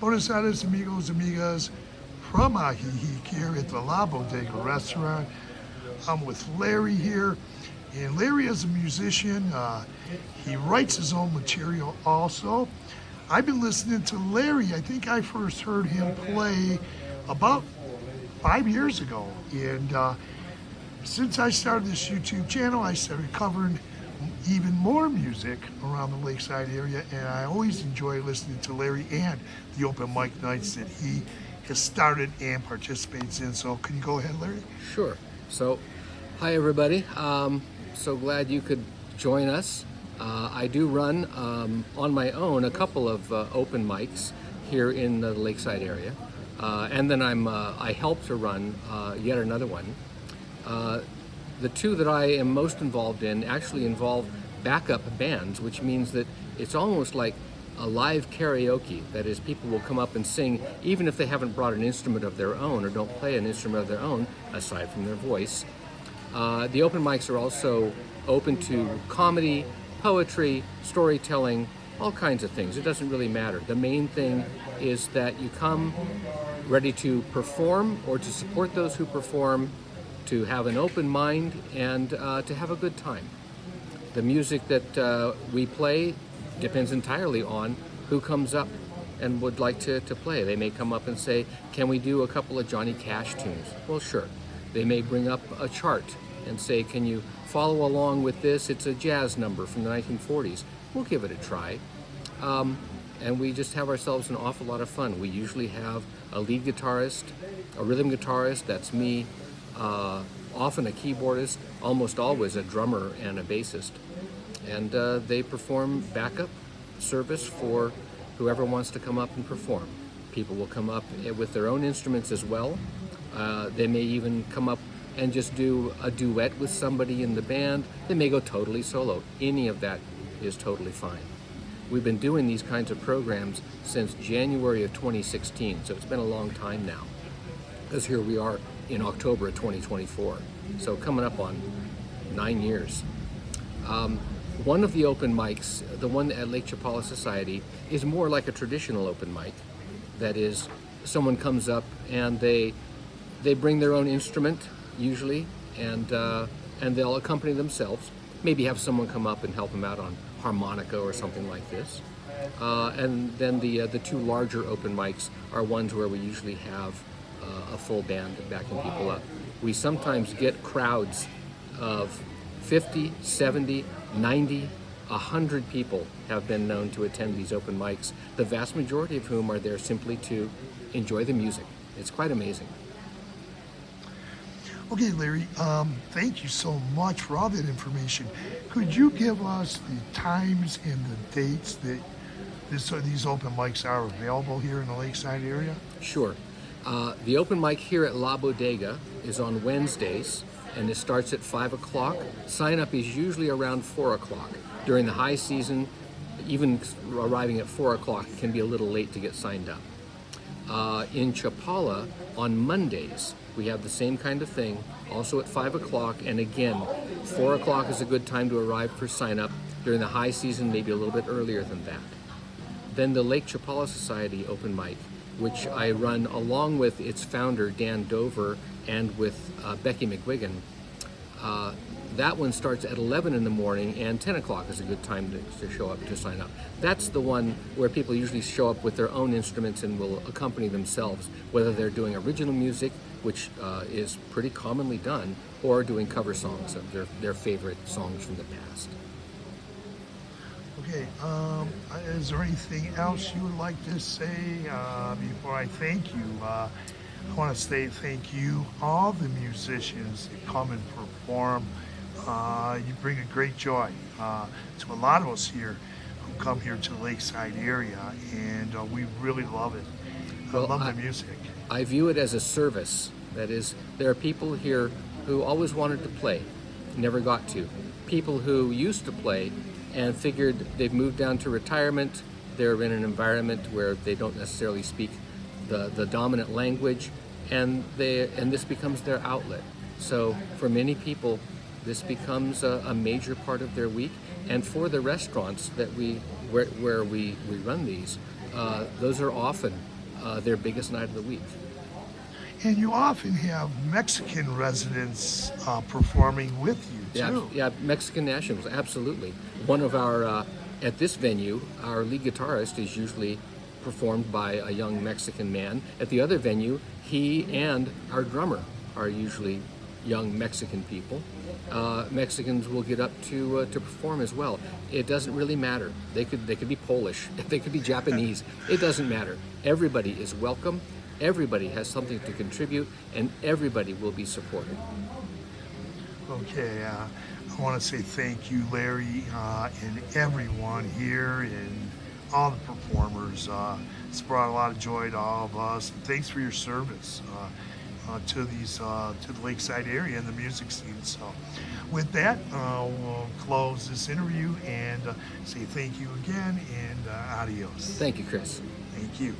Buenos Aires, amigos, amigas, from Ajijic here at the La Bodega restaurant. I'm with Larry here, and Larry is a musician. He writes his own material also. I've been listening to Larry. I think I first heard him play about 5 years ago, and since I started this YouTube channel, I started covering even more music around the Lakeside area, and I always enjoy listening to Larry and the open mic nights that he has started and participates in. So can you go ahead, Larry? Sure. So, hi everybody. So glad you could join us. I do run on my own a couple of open mics here in the Lakeside area, and then I help to run yet another one. The two that I am most involved in actually involve backup bands, which means that it's almost like a live karaoke. That is, people will come up and sing even if they haven't brought an instrument of their own or don't play an instrument of their own, aside from their voice. The open mics are also open to comedy, poetry, storytelling, all kinds of things. It doesn't really matter. The main thing is that you come ready to perform or to support those who perform, to have an open mind, and to have a good time. The music that we play depends entirely on who comes up and would like to play. They may come up and say, can we do a couple of Johnny Cash tunes? Well, sure. They may bring up a chart and say, can you follow along with this? It's a jazz number from the 1940s. We'll give it a try. And we just have ourselves an awful lot of fun. We usually have a lead guitarist, a rhythm guitarist, that's me, often a keyboardist, almost always a drummer and a bassist. And they perform backup service for whoever wants to come up and perform. People will come up with their own instruments as well. They may even come up and just do a duet with somebody in the band. They may go totally solo. Any of that is totally fine. We've been doing these kinds of programs since January of 2016, so it's been a long time now, because here we are in October of 2024, so coming up on 9 years. One of the open mics, the one at Lake Chapala Society, is more like a traditional open mic. That is, someone comes up and they bring their own instrument, usually, and they'll accompany themselves. Maybe have someone come up and help them out on harmonica or something like this. And then the two larger open mics are ones where we usually have a full band backing people up. We sometimes get crowds of 50, 70, 90, 100 people have been known to attend these open mics, the vast majority of whom are there simply to enjoy the music. It's quite amazing. Okay, Larry, thank you so much for all that information. Could you give us the times and the dates that these open mics are available here in the Lakeside area? Sure. The open mic here at La Bodega is on Wednesdays, and it starts at 5 o'clock. Sign up is usually around 4 o'clock. During the high season, even arriving at 4 o'clock can be a little late to get signed up. In Chapala, on Mondays, we have the same kind of thing, also at 5 o'clock, and again, 4 o'clock is a good time to arrive for sign up. During the high season, maybe a little bit earlier than that. Then the Lake Chapala Society open mic, which I run along with its founder, Dan Dover, and with Becky McGuigan. That one starts at 11 in the morning, and 10 o'clock is a good time to show up to sign up. That's the one where people usually show up with their own instruments and will accompany themselves, whether they're doing original music, which is pretty commonly done, or doing cover songs of their favorite songs from the past. Okay, is there anything else you would like to say before I thank you? I want to say thank you, all the musicians that come and perform. You bring a great joy to a lot of us here who come here to the Lakeside area, and we really love it. Well, I love the music. I view it as a service. That is, there are people here who always wanted to play, never got to. People who used to play and figured they've moved down to retirement, they're in an environment where they don't necessarily speak the dominant language, and this becomes their outlet. So for many people, this becomes a major part of their week. And for the restaurants that where we run these, those are often their biggest night of the week. And you often have Mexican residents performing with you too. Yeah, Mexican nationals, absolutely. One of our, at this venue, our lead guitarist is usually performed by a young Mexican man. At the other venue, he and our drummer are usually young Mexican people. Mexicans will get up to perform as well. It doesn't really matter. They could be Polish, they could be Japanese. It doesn't matter. Everybody is welcome. Everybody has something to contribute, and everybody will be supported. Okay, I want to say thank you, Larry, and everyone here, and all the performers. It's brought a lot of joy to all of us. And thanks for your service to the Lakeside area and the music scene. So, with that, we'll close this interview and say thank you again and adios. Thank you, Chris. Thank you.